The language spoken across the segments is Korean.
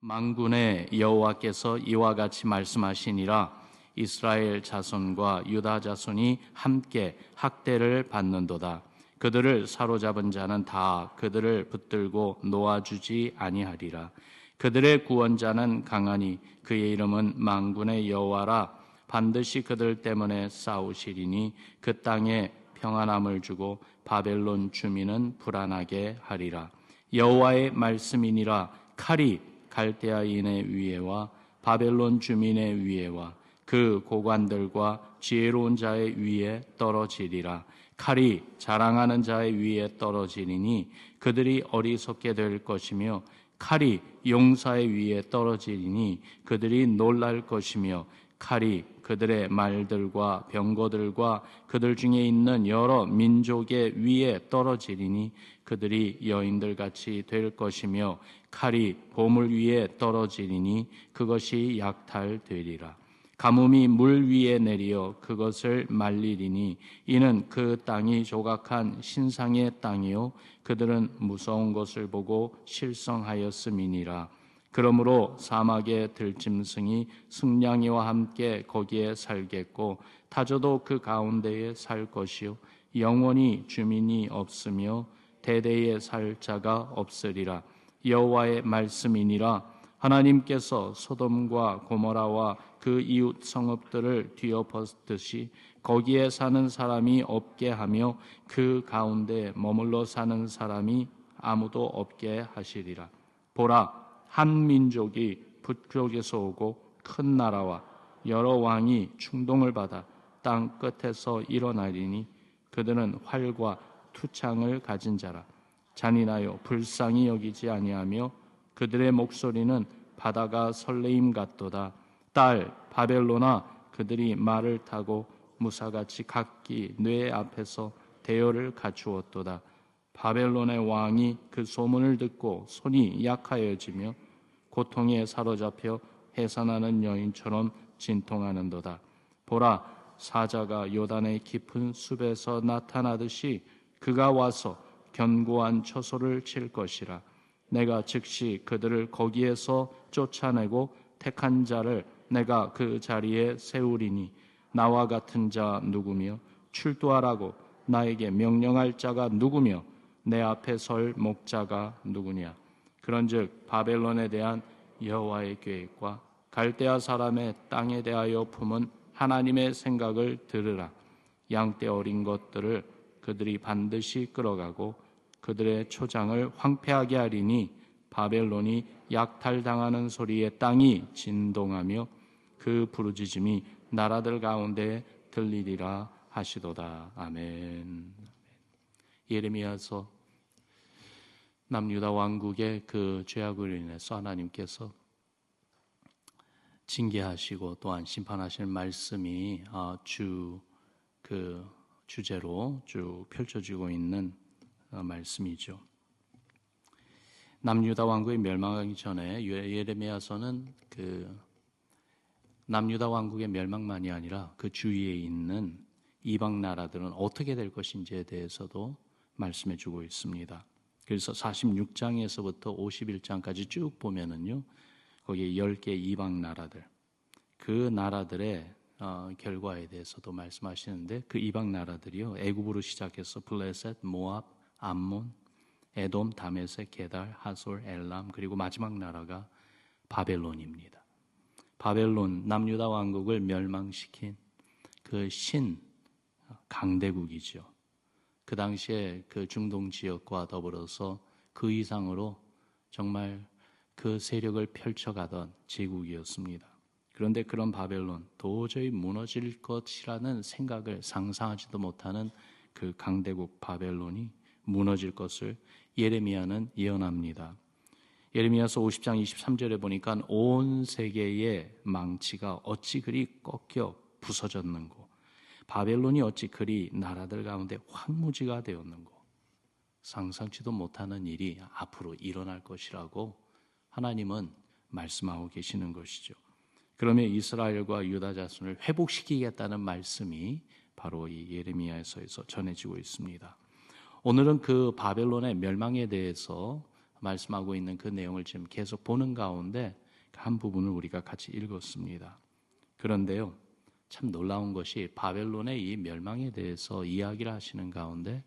만군의 여호와께서 이와 같이 말씀하시니라. 이스라엘 자손과 유다 자손이 함께 학대를 받는도다. 그들을 사로잡은 자는 다 그들을 붙들고 놓아주지 아니하리라. 그들의 구원자는 강하니 그의 이름은 만군의 여호와라. 반드시 그들 때문에 싸우시리니 그 땅에 평안함을 주고 바벨론 주민은 불안하게 하리라. 여호와의 말씀이니라. 칼이 갈대아인의 위에와 바벨론 주민의 위에와 그 고관들과 지혜로운 자의 위에 떨어지리라. 칼이 자랑하는 자의 위에 떨어지리니 그들이 어리석게 될 것이며 칼이 용사의 위에 떨어지리니 그들이 놀랄 것이며 칼이 그들의 말들과 병거들과 그들 중에 있는 여러 민족의 위에 떨어지리니 그들이 여인들같이 될 것이며 칼이 보물 위에 떨어지리니 그것이 약탈되리라. 가뭄이 물 위에 내리어 그것을 말리리니 이는 그 땅이 조각한 신상의 땅이요 그들은 무서운 것을 보고 실성하였음이니라. 그러므로 사막의 들짐승이 승냥이와 함께 거기에 살겠고 타조도 그 가운데에 살 것이요 영원히 주민이 없으며 대대에 살 자가 없으리라. 여호와의 말씀이니라. 하나님께서 소돔과 고모라와 그 이웃 성읍들을 뒤엎었듯이 거기에 사는 사람이 없게 하며 그 가운데 머물러 사는 사람이 아무도 없게 하시리라. 보라, 한 민족이 북쪽에서 오고 큰 나라와 여러 왕이 충동을 받아 땅 끝에서 일어나리니 그들은 활과 투창을 가진 자라. 잔인하여 불쌍히 여기지 아니하며 그들의 목소리는 바다가 설레임 같도다. 딸 바벨로나, 그들이 말을 타고 무사같이 각기 뇌 앞에서 대열을 갖추었도다. 바벨론의 왕이 그 소문을 듣고 손이 약하여지며 고통에 사로잡혀 해산하는 여인처럼 진통하는도다. 보라, 사자가 요단의 깊은 숲에서 나타나듯이 그가 와서 견고한 처소를 칠 것이라. 내가 즉시 그들을 거기에서 쫓아내고 택한 자를 내가 그 자리에 세우리니 나와 같은 자 누구며 출두하라고 나에게 명령할 자가 누구며 내 앞에 설 목자가 누구냐. 그런즉 바벨론에 대한 여호와의 계획과 갈대아 사람의 땅에 대하여 품은 하나님의 생각을 들으라. 양떼 어린 것들을 그들이 반드시 끌어가고 그들의 초장을 황폐하게 하리니 바벨론이 약탈당하는 소리에 땅이 진동하며 그 부르짖음이 나라들 가운데 들리리라 하시도다. 아멘. 예레미야서 남유다 왕국의 그 죄악으로 인해서 하나님께서 징계하시고 또한 심판하실 말씀이 주제로 쭉 펼쳐지고 있는 말씀이죠. 남유다 왕국이 멸망하기 전에 예레미야서는 그 남유다 왕국의 멸망만이 아니라 그 주위에 있는 이방 나라들은 어떻게 될 것인지에 대해서도 말씀해 주고 있습니다. 그래서 46장에서부터 51장까지 쭉 보면은요, 거기에 10개 이방 나라들, 그 나라들의 결과에 대해서도 말씀하시는데, 그 이방 나라들이요, 애굽으로 시작해서 블레셋, 모압, 암몬, 에돔, 다메섹, 게달, 하솔, 엘람, 그리고 마지막 나라가 바벨론입니다. 바벨론, 남유다 왕국을 멸망시킨 그 강대국이죠. 그 당시에 그 중동 지역과 더불어서 그 이상으로 정말 그 세력을 펼쳐가던 제국이었습니다. 그런데 그런 바벨론, 도저히 무너질 것이라는 생각을 상상하지도 못하는 그 강대국 바벨론이 무너질 것을 예레미야는 예언합니다. 예레미야서 50장 23절에 보니까 온 세계의 망치가 어찌 그리 꺾여 부서졌는고, 바벨론이 어찌 그리 나라들 가운데 황무지가 되었는고, 상상치도 못하는 일이 앞으로 일어날 것이라고 하나님은 말씀하고 계시는 것이죠. 그러면 이스라엘과 유다 자손을 회복시키겠다는 말씀이 바로 이 예레미야서에서 전해지고 있습니다. 오늘은 그 바벨론의 멸망에 대해서 말씀하고 있는 그 내용을 지금 계속 보는 가운데 한 부분을 우리가 같이 읽었습니다. 그런데요, 참 놀라운 것이 바벨론의 이 멸망에 대해서 이야기를 하시는 가운데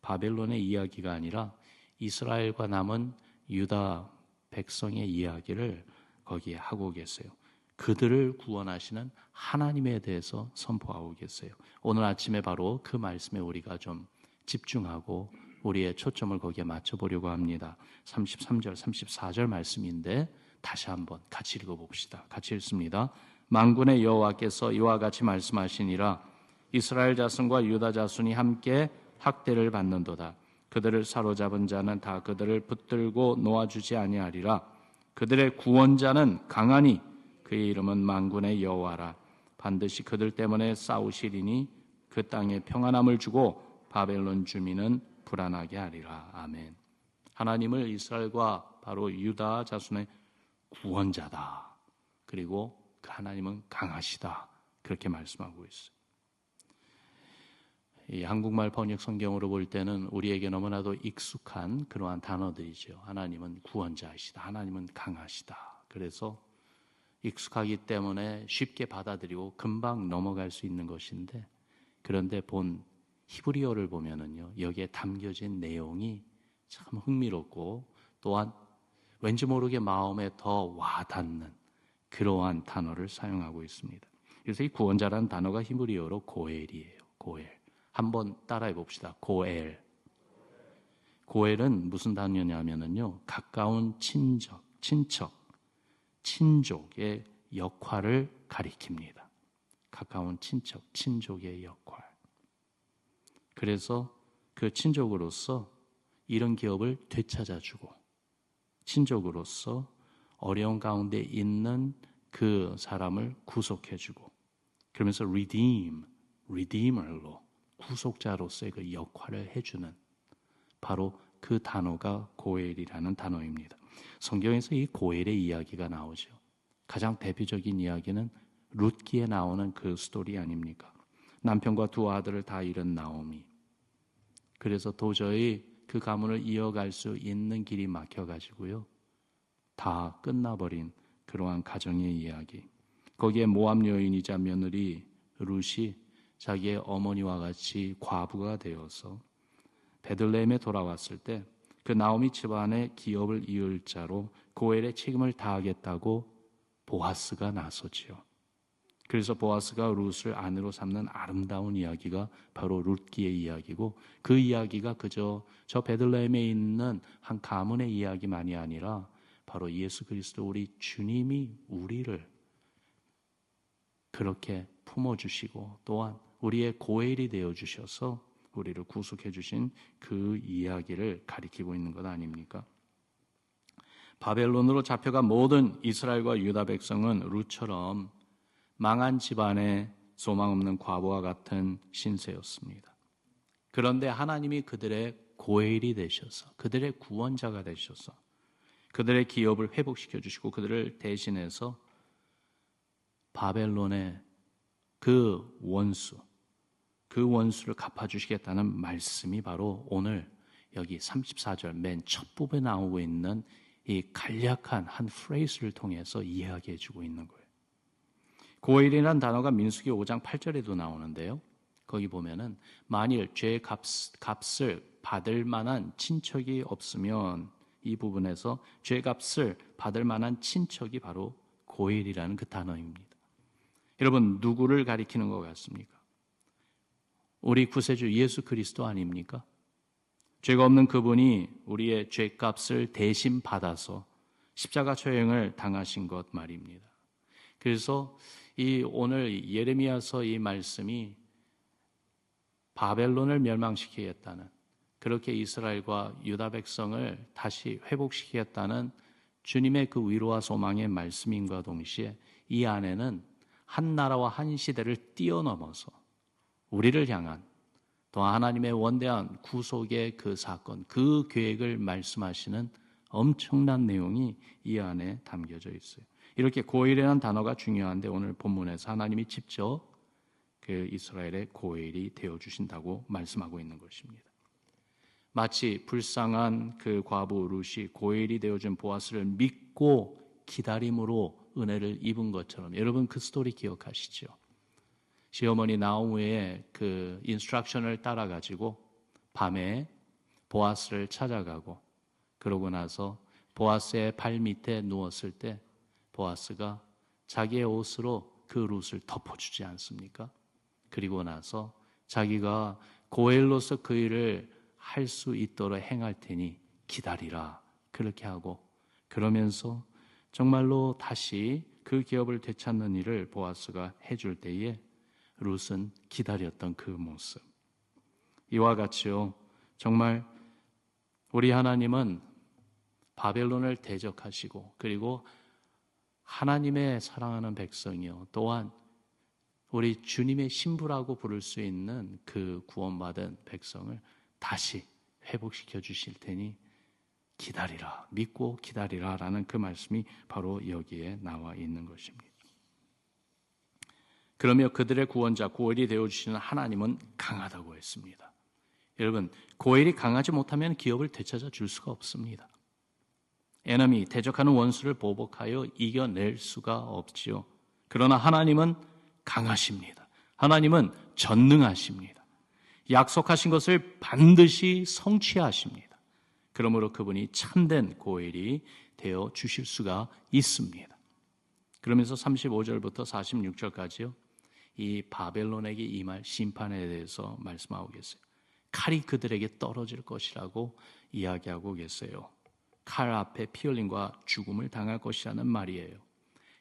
바벨론의 이야기가 아니라 이스라엘과 남은 유다 백성의 이야기를 거기에 하고 계세요. 그들을 구원하시는 하나님에 대해서 선포하고 계세요. 오늘 아침에 바로 그 말씀에 우리가 좀 집중하고 우리의 초점을 거기에 맞춰보려고 합니다. 33절, 34절 말씀인데 다시 한번 같이 읽어봅시다. 같이 읽습니다. 만군의 여호와께서 이와 같이 말씀하시니라. 이스라엘 자손과 유다 자손이 함께 학대를 받는도다. 그들을 사로잡은 자는 다 그들을 붙들고 놓아주지 아니하리라. 그들의 구원자는 강하니 그의 이름은 만군의 여호와라. 반드시 그들 때문에 싸우시리니 그 땅에 평안함을 주고 바벨론 주민은 불안하게 하리라. 아멘. 하나님을 이스라엘과 바로 유다 자손의 구원자다. 그리고 그 하나님은 강하시다. 그렇게 말씀하고 있어요. 이 한국말 번역 성경으로 볼 때는 우리에게 너무나도 익숙한 그러한 단어들이죠. 하나님은 구원자이시다. 하나님은 강하시다. 그래서 익숙하기 때문에 쉽게 받아들이고 금방 넘어갈 수 있는 것인데, 그런데 본 히브리어를 보면은요, 여기에 담겨진 내용이 참 흥미롭고 또한 왠지 모르게 마음에 더 와닿는 그러한 단어를 사용하고 있습니다. 그래서 이 구원자라는 단어가 히브리어로 고엘이에요. 고엘. 한번 따라해 봅시다. 고엘. 고엘은 무슨 단어냐면요, 가까운 친척, 친족의 역할을 가리킵니다. 가까운 친척, 친족의 역할. 그래서 그 친족으로서 이런 기업을 되찾아주고, 친족으로서 어려운 가운데 있는 그 사람을 구속해주고, 그러면서 redeemer로 구속자로서의 그 역할을 해주는 바로 그 단어가 고엘이라는 단어입니다. 성경에서 이 고엘의 이야기가 나오죠. 가장 대표적인 이야기는 룻기에 나오는 그 스토리 아닙니까? 남편과 두 아들을 다 잃은 나오미. 그래서 도저히 그 가문을 이어갈 수 있는 길이 막혀가지고요, 다 끝나버린 그러한 가정의 이야기. 거기에 모압 여인이자 며느리 룻이 자기의 어머니와 같이 과부가 되어서 베들레헴에 돌아왔을 때 그 나오미 집안의 기업을 이을 자로 고엘의 책임을 다하겠다고 보아스가 나서지요. 그래서 보아스가 룻을 아내로 삼는 아름다운 이야기가 바로 룻기의 이야기고, 그 이야기가 그저 저 베들레헴에 있는 한 가문의 이야기만이 아니라 바로 예수 그리스도 우리 주님이 우리를 그렇게 품어주시고 또한 우리의 고엘이 되어주셔서 우리를 구속해 주신 그 이야기를 가리키고 있는 것 아닙니까? 바벨론으로 잡혀간 모든 이스라엘과 유다 백성은 룻처럼 망한 집안의 소망 없는 과부와 같은 신세였습니다. 그런데 하나님이 그들의 고엘이 되셔서, 그들의 구원자가 되셔서 그들의 기업을 회복시켜 주시고 그들을 대신해서 바벨론의 그 원수를 갚아주시겠다는 말씀이 바로 오늘 여기 34절 맨 첫 부분에 나오고 있는 이 간략한 한 프레이즈를 통해서 이야기해 주고 있는 거예요. 고엘이라는 단어가 민수기 5장 8절에도 나오는데요, 거기 보면은 만일 죄의 값을 받을 만한 친척이 없으면, 이 부분에서 죄의 값을 받을 만한 친척이 바로 고엘이라는 그 단어입니다. 여러분, 누구를 가리키는 것 같습니까? 우리 구세주 예수 그리스도 아닙니까? 죄가 없는 그분이 우리의 죄값을 대신 받아서 십자가 처형을 당하신 것 말입니다. 그래서 이 오늘 예레미야서 이 말씀이 바벨론을 멸망시키겠다는, 그렇게 이스라엘과 유다 백성을 다시 회복시키겠다는 주님의 그 위로와 소망의 말씀인과 동시에 이 안에는 한 나라와 한 시대를 뛰어넘어서 우리를 향한 또 하나님의 원대한 구속의 그 사건, 그 계획을 말씀하시는 엄청난 내용이 이 안에 담겨져 있어요. 이렇게 고엘이라는 단어가 중요한데 오늘 본문에서 하나님이 직접 그 이스라엘의 고엘이 되어주신다고 말씀하고 있는 것입니다. 마치 불쌍한 그 과부 룻이 고엘이 되어준 보아스를 믿고 기다림으로 은혜를 입은 것처럼, 여러분 그 스토리 기억하시죠? 시어머니 나오미의 그 인스트럭션을 따라가지고 밤에 보아스를 찾아가고, 그러고 나서 보아스의 발 밑에 누웠을 때 보아스가 자기의 옷으로 그 룻을 덮어주지 않습니까? 그리고 나서 자기가 고엘로서 그 일을 할 수 있도록 행할 테니 기다리라, 그렇게 하고, 그러면서 정말로 다시 그 기업을 되찾는 일을 보아스가 해줄 때에 룻은 기다렸던 그 모습, 이와 같이요, 정말 우리 하나님은 바벨론을 대적하시고, 그리고 하나님의 사랑하는 백성이요, 또한 우리 주님의 신부라고 부를 수 있는 그 구원받은 백성을 다시 회복시켜 주실 테니 기다리라, 믿고 기다리라 라는 그 말씀이 바로 여기에 나와 있는 것입니다. 그러며 그들의 구원자 고엘이 되어주시는 하나님은 강하다고 했습니다. 여러분, 고엘이 강하지 못하면 기업을 되찾아 줄 수가 없습니다. 에너미, 대적하는 원수를 보복하여 이겨낼 수가 없지요. 그러나 하나님은 강하십니다. 하나님은 전능하십니다. 약속하신 것을 반드시 성취하십니다. 그러므로 그분이 참된 고엘이 되어 주실 수가 있습니다. 그러면서 35절부터 46절까지요, 이 바벨론에게 임할 심판에 대해서 말씀하고 계세요. 칼이 그들에게 떨어질 것이라고 이야기하고 계세요. 칼 앞에 피 흘림과 죽음을 당할 것이라는 말이에요.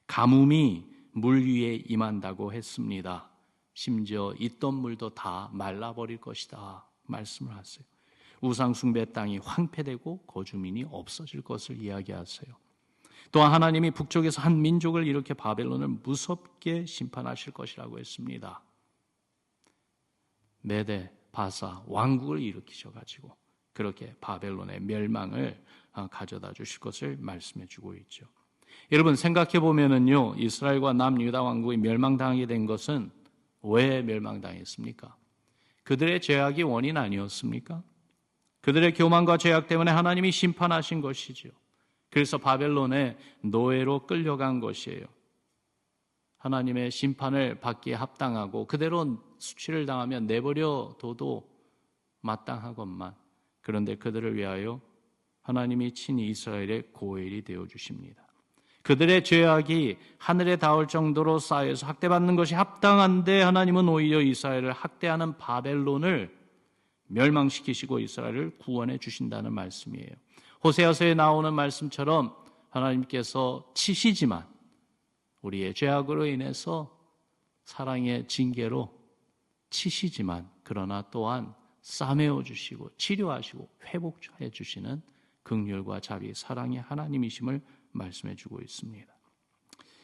가뭄이 물 위에 임한다고 했습니다. 심지어 있던 물도 다 말라버릴 것이다 말씀을 하세요. 우상숭배 땅이 황폐되고 거주민이 없어질 것을 이야기하세요. 또한 하나님이 북쪽에서 한 민족을 이렇게 바벨론을 무섭게 심판하실 것이라고 했습니다. 메데, 바사 왕국을 일으키셔가지고 그렇게 바벨론의 멸망을 가져다 주실 것을 말씀해 주고 있죠. 여러분 생각해 보면은요, 이스라엘과 남유다 왕국이 멸망당하게 된 것은 왜 멸망당했습니까? 그들의 죄악이 원인 아니었습니까? 그들의 교만과 죄악 때문에 하나님이 심판하신 것이죠. 그래서 바벨론의 노예로 끌려간 것이에요. 하나님의 심판을 받기에 합당하고 그대로 수치를 당하면 내버려 둬도 마땅하건만, 그런데 그들을 위하여 하나님이 친히 이스라엘의 고엘이 되어주십니다. 그들의 죄악이 하늘에 닿을 정도로 쌓여서 학대받는 것이 합당한데 하나님은 오히려 이스라엘을 학대하는 바벨론을 멸망시키시고 이스라엘을 구원해 주신다는 말씀이에요. 호세아서에 나오는 말씀처럼 하나님께서 치시지만, 우리의 죄악으로 인해서 사랑의 징계로 치시지만, 그러나 또한 싸매어 주시고 치료하시고 회복해 주시는 긍휼과 자비, 사랑의 하나님이심을 말씀해 주고 있습니다.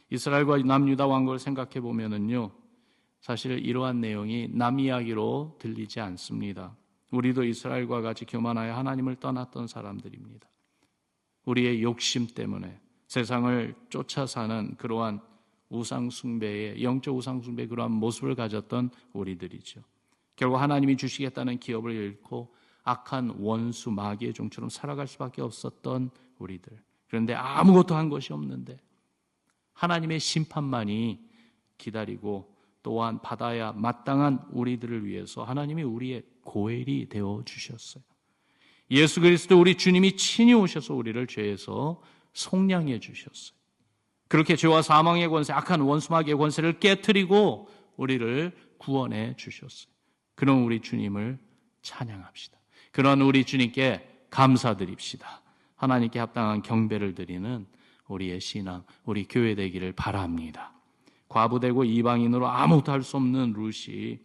이스라엘과 남유다 왕국을 생각해 보면은요, 사실 이러한 내용이 남 이야기로 들리지 않습니다. 우리도 이스라엘과 같이 교만하여 하나님을 떠났던 사람들입니다. 우리의 욕심 때문에 세상을 쫓아 사는 그러한 우상숭배의, 영적 우상숭배의 그러한 모습을 가졌던 우리들이죠. 결국 하나님이 주시겠다는 기업을 잃고 악한 원수 마귀의 종처럼 살아갈 수밖에 없었던 우리들. 그런데 아무것도 한 것이 없는데 하나님의 심판만이 기다리고 또한 받아야 마땅한 우리들을 위해서 하나님이 우리의 고엘이 되어 주셨어요. 예수 그리스도 우리 주님이 친히 오셔서 우리를 죄에서 속량해 주셨어요. 그렇게 죄와 사망의 권세, 악한 원수 마귀의 권세를 깨트리고 우리를 구원해 주셨어요. 그런 우리 주님을 찬양합시다. 그런 우리 주님께 감사드립시다. 하나님께 합당한 경배를 드리는 우리의 신앙, 우리 교회 되기를 바랍니다. 과부되고 이방인으로 아무것도 할 수 없는 룻이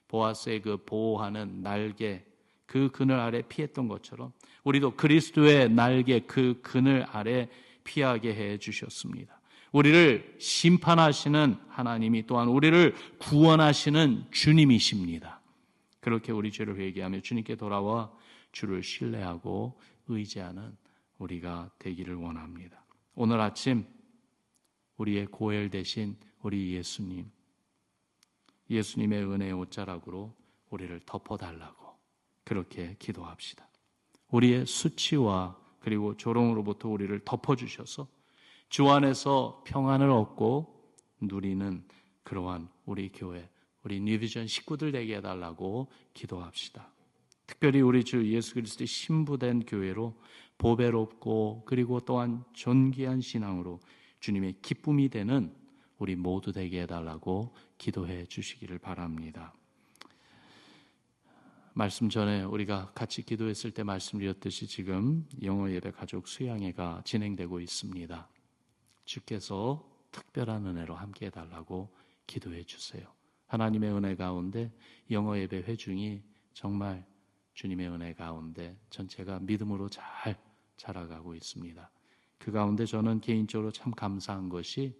보아스의 그 보호하는 날개, 그 그늘 아래 피했던 것처럼 우리도 그리스도의 날개, 그 그늘 아래 피하게 해 주셨습니다. 우리를 심판하시는 하나님이 또한 우리를 구원하시는 주님이십니다. 그렇게 우리 죄를 회개하며 주님께 돌아와 주를 신뢰하고 의지하는 우리가 되기를 원합니다. 오늘 아침 우리의 고엘 대신 우리 예수님의 은혜의 옷자락으로 우리를 덮어달라고 그렇게 기도합시다. 우리의 수치와 그리고 조롱으로부터 우리를 덮어주셔서 주 안에서 평안을 얻고 누리는 그러한 우리 교회, 우리 뉴비전 식구들 되게 해달라고 기도합시다. 특별히 우리 주 예수 그리스도의 신부된 교회로 보배롭고 그리고 또한 존귀한 신앙으로 주님의 기쁨이 되는 우리 모두 되게 해달라고 기도해 주시기를 바랍니다. 말씀 전에 우리가 같이 기도했을 때 말씀드렸듯이 지금 영어 예배 가족 수양회가 진행되고 있습니다. 주께서 특별한 은혜로 함께 해달라고 기도해 주세요. 하나님의 은혜 가운데 영어 예배 회중이 정말 주님의 은혜 가운데 전체가 믿음으로 잘 자라가고 있습니다. 그 가운데 저는 개인적으로 참 감사한 것이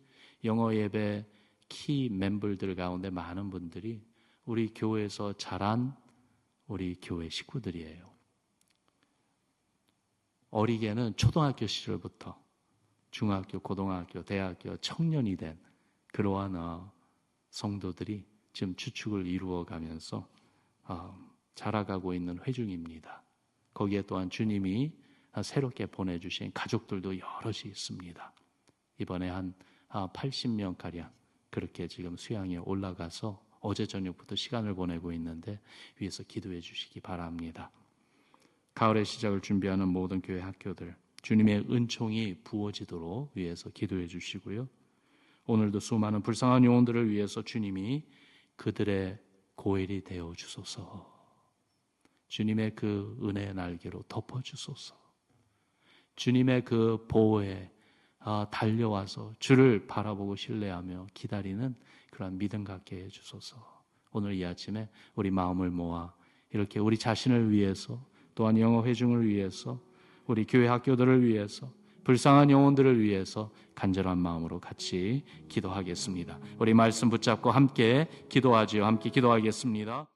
영어 예배 키 멤버들 가운데 많은 분들이 우리 교회에서 자란 우리 교회 식구들이에요. 어리게는 초등학교 시절부터 중학교, 고등학교, 대학교, 청년이 된 그러한 성도들이 지금 주축을 이루어가면서 자라가고 있는 회중입니다. 거기에 또한 주님이 새롭게 보내주신 가족들도 여럿이 있습니다. 이번에 한 80명가량 그렇게 지금 수양에 올라가서 어제 저녁부터 시간을 보내고 있는데 위에서 기도해 주시기 바랍니다. 가을의 시작을 준비하는 모든 교회 학교들 주님의 은총이 부어지도록 위에서 기도해 주시고요. 오늘도 수많은 불쌍한 영혼들을 위해서 주님이 그들의 고엘이 되어 주소서. 주님의 그 은혜의 날개로 덮어주소서. 주님의 그 보호에 달려와서 주를 바라보고 신뢰하며 기다리는 그런 믿음 갖게 해주소서. 오늘 이 아침에 우리 마음을 모아 이렇게 우리 자신을 위해서 또한 영어 회중을 위해서 우리 교회 학교들을 위해서 불쌍한 영혼들을 위해서 간절한 마음으로 같이 기도하겠습니다. 우리 말씀 붙잡고 함께 기도하지요. 함께 기도하겠습니다.